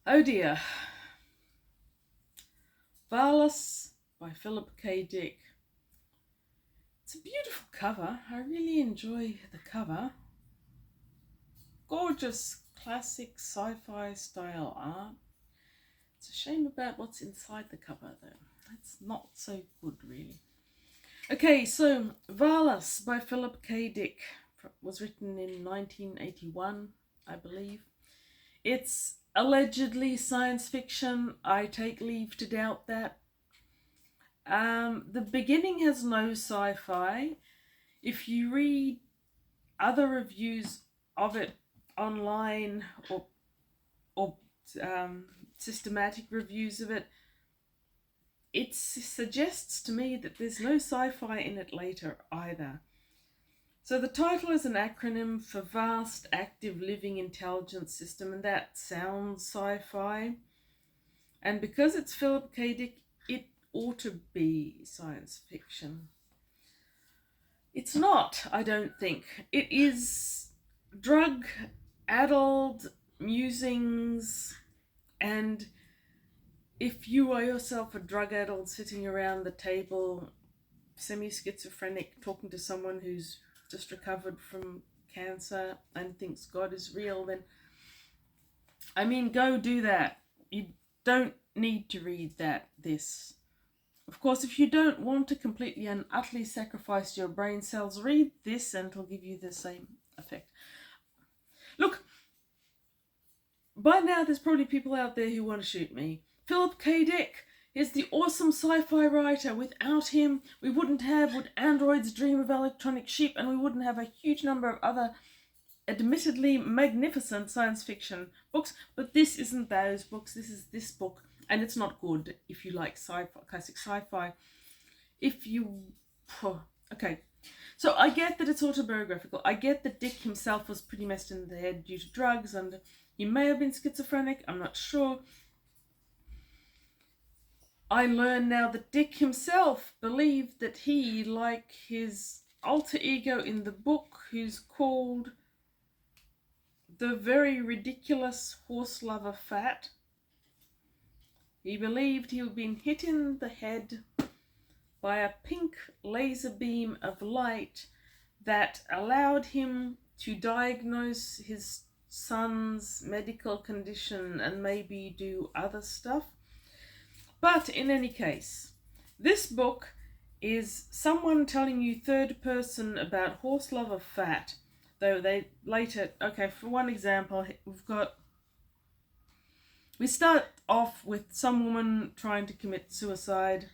Oh dear. VALIS by Philip K. Dick. It's a beautiful cover. I really enjoy the cover. Gorgeous classic sci-fi style art. It's a shame about what's inside the cover though. That's not so good really. Okay, so VALIS by Philip K. Dick was written in 1981, I believe. It's allegedly science fiction. I take leave to doubt that. The beginning has no sci-fi. If you read other reviews of it online or systematic reviews of it, it suggests to me that there's no sci-fi in it later either. So the title is an acronym for Vast Active Living Intelligence System, and that sounds sci-fi. And because it's Philip K. Dick, it ought to be science fiction. It's not, I don't think. It is drug-addled musings, and if you are yourself a drug-addled sitting around the table, semi-schizophrenic, talking to someone who's just recovered from cancer and thinks God is real, then, I mean, go do that. You don't need to read this. Of course, if you don't want to completely and utterly sacrifice your brain cells, read this and it'll give you the same effect. Look, by now there's probably people out there who want to shoot me. Philip K. Dick is the awesome sci-fi writer. Without him, we wouldn't have Would Androids Dream of Electronic Sheep, and we wouldn't have a huge number of other admittedly magnificent science fiction books. But this isn't those books. This is this book. And it's not good if you like sci-fi, classic sci-fi. If you... Okay. So I get that it's autobiographical. I get that Dick himself was pretty messed in the head due to drugs, and he may have been schizophrenic. I'm not sure. I learn now that Dick himself believed that he, like his alter ego in the book, who's called the very ridiculous horse lover Fat, he believed he had been hit in the head by a pink laser beam of light that allowed him to diagnose his son's medical condition and maybe do other stuff. But in any case, this book is someone telling you third person about horse lover Fat, though they later, okay, for one example, we start off with some woman trying to commit suicide,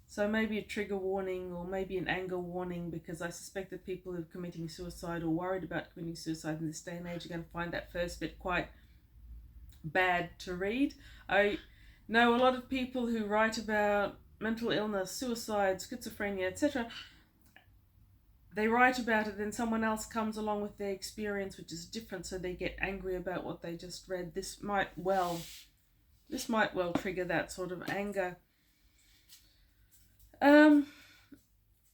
so maybe a trigger warning or maybe an anger warning, because I suspect that people who are committing suicide or worried about committing suicide in this day and age are going to find that first bit quite bad to read. I know a lot of people who write about mental illness, suicide, schizophrenia, etc. They write about it, then someone else comes along with their experience, which is different, so they get angry about what they just read. This might well trigger that sort of anger.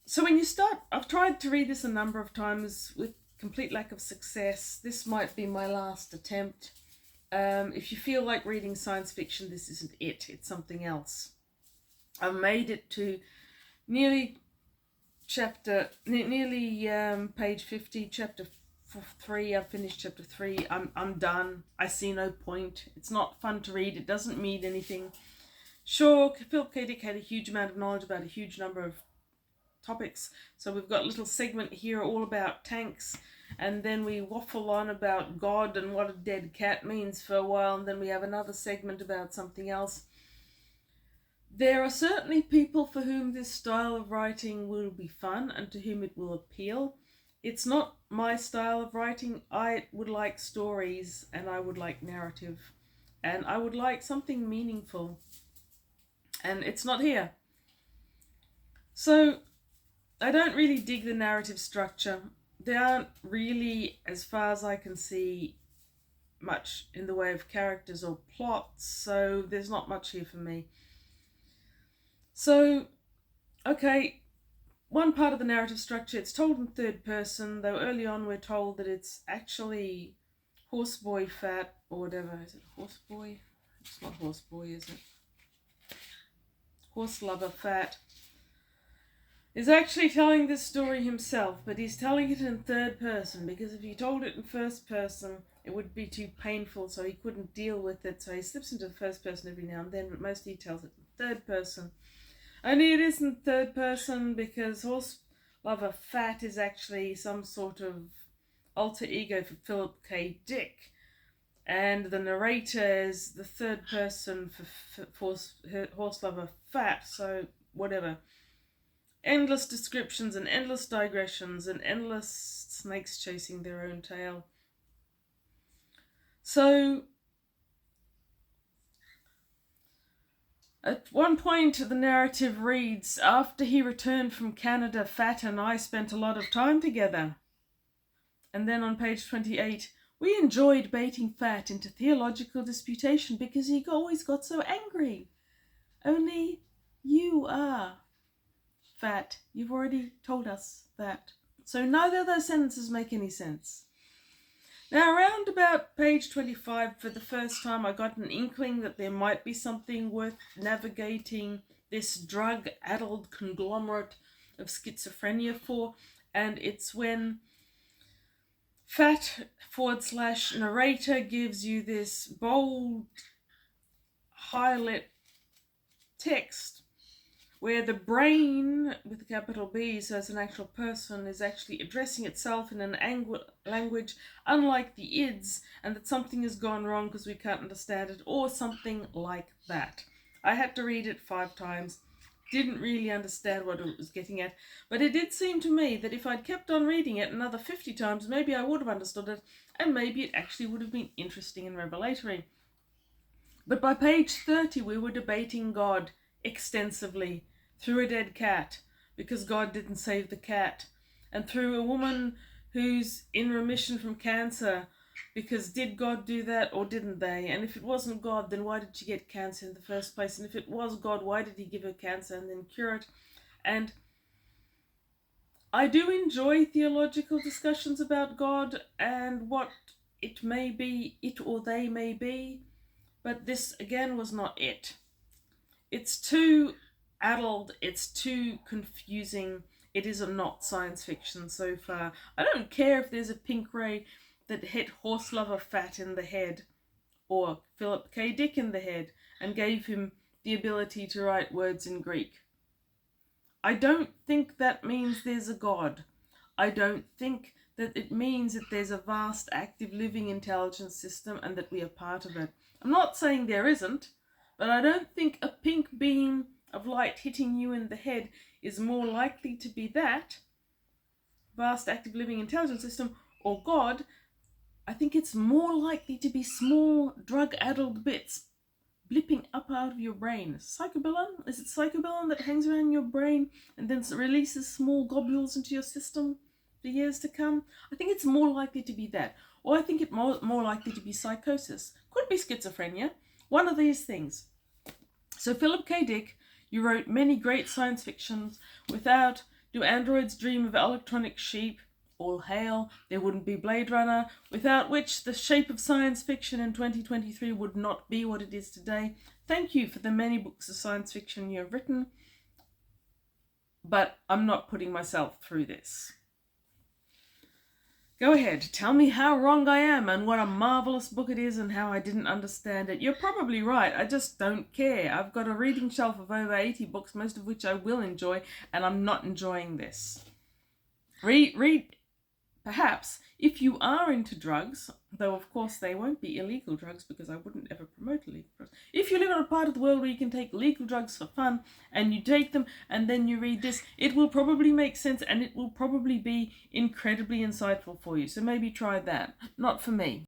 So when you start, I've tried to read this a number of times with complete lack of success. This might be my last attempt. If you feel like reading science fiction, this isn't it. It's something else. I've made it to nearly page 50, chapter 3. I've finished chapter 3. I'm done. I see no point. It's not fun to read. It doesn't mean anything. Sure, Philip K. Dick had a huge amount of knowledge about a huge number of topics. So we've got a little segment here all about tanks, and then we waffle on about God and what a dead cat means for a while, and then we have another segment about something else. There are certainly people for whom this style of writing will be fun and to whom it will appeal. It's not my style of writing. I would like stories, and I would like narrative, and I would like something meaningful. And it's not here. So I don't really dig the narrative structure. There aren't really, as far as I can see, much in the way of characters or plots, so there's not much here for me. So, okay, one part of the narrative structure, it's told in third person, though early on we're told that it's actually Horseboy Fat, or whatever. Is it Horseboy? It's not horse boy, is it? Horse lover fat is actually telling this story himself, but he's telling it in third person, because if he told it in first person, it would be too painful, so he couldn't deal with it, so he slips into the first person every now and then, but mostly he tells it in third person. Only it isn't third person because horse lover fat is actually some sort of alter ego for Philip K. Dick, and the narrator is the third person for horse lover fat, so whatever. Endless descriptions and endless digressions and endless snakes chasing their own tail. So, at one point the narrative reads, after he returned from Canada, Fat and I spent a lot of time together. And then on page 28, we enjoyed baiting Fat into theological disputation because he always got so angry. Only you are Fat. You've already told us that. So neither of those sentences make any sense. Now, around about page 25, for the first time, I got an inkling that there might be something worth navigating this drug-addled conglomerate of schizophrenia for, and it's when Fat / narrator gives you this bold, highlight text where the brain, with a capital B, so as an actual person, is actually addressing itself in an language unlike the ids, and that something has gone wrong because we can't understand it, or something like that. I had to read it 5 times, didn't really understand what it was getting at, but it did seem to me that if I'd kept on reading it another 50 times, maybe I would have understood it, and maybe it actually would have been interesting and revelatory. But by page 30, we were debating God extensively, through a dead cat, because God didn't save the cat, and through a woman who's in remission from cancer, because did God do that or didn't they? And if it wasn't God, then why did she get cancer in the first place? And if it was God, why did he give her cancer and then cure it? And I do enjoy theological discussions about God and what it may be, it or they may be, but this again was not it. It's too addled, it's too confusing, it is not science fiction so far. I don't care if there's a pink ray that hit horse lover Fat in the head, or Philip K. Dick in the head, and gave him the ability to write words in Greek. I don't think that means there's a God. I don't think that it means that there's a vast active living intelligence system and that we are part of it. I'm not saying there isn't, but I don't think a pink beam of light hitting you in the head is more likely to be that vast active living intelligence system or God. I think it's more likely to be small drug-addled bits blipping up out of your brain. Psychobilin? Is it psychobilin that hangs around your brain and then releases small globules into your system for years to come? I think it's more likely to be that. Or I think it's more likely to be psychosis. Could be schizophrenia. One of these things. So Philip K. Dick, you wrote many great science fictions. Without Do Androids Dream of Electronic Sheep? All hail, there wouldn't be Blade Runner, without which the shape of science fiction in 2023 would not be what it is today. Thank you for the many books of science fiction you have written, but I'm not putting myself through this. Go ahead, tell me how wrong I am and what a marvellous book it is and how I didn't understand it. You're probably right, I just don't care. I've got a reading shelf of over 80 books, most of which I will enjoy, and I'm not enjoying this. Read. Perhaps, if you are into drugs, though of course they won't be illegal drugs because I wouldn't ever promote illegal drugs. If you live in a part of the world where you can take legal drugs for fun and you take them and then you read this, it will probably make sense and it will probably be incredibly insightful for you. So maybe try that. Not for me.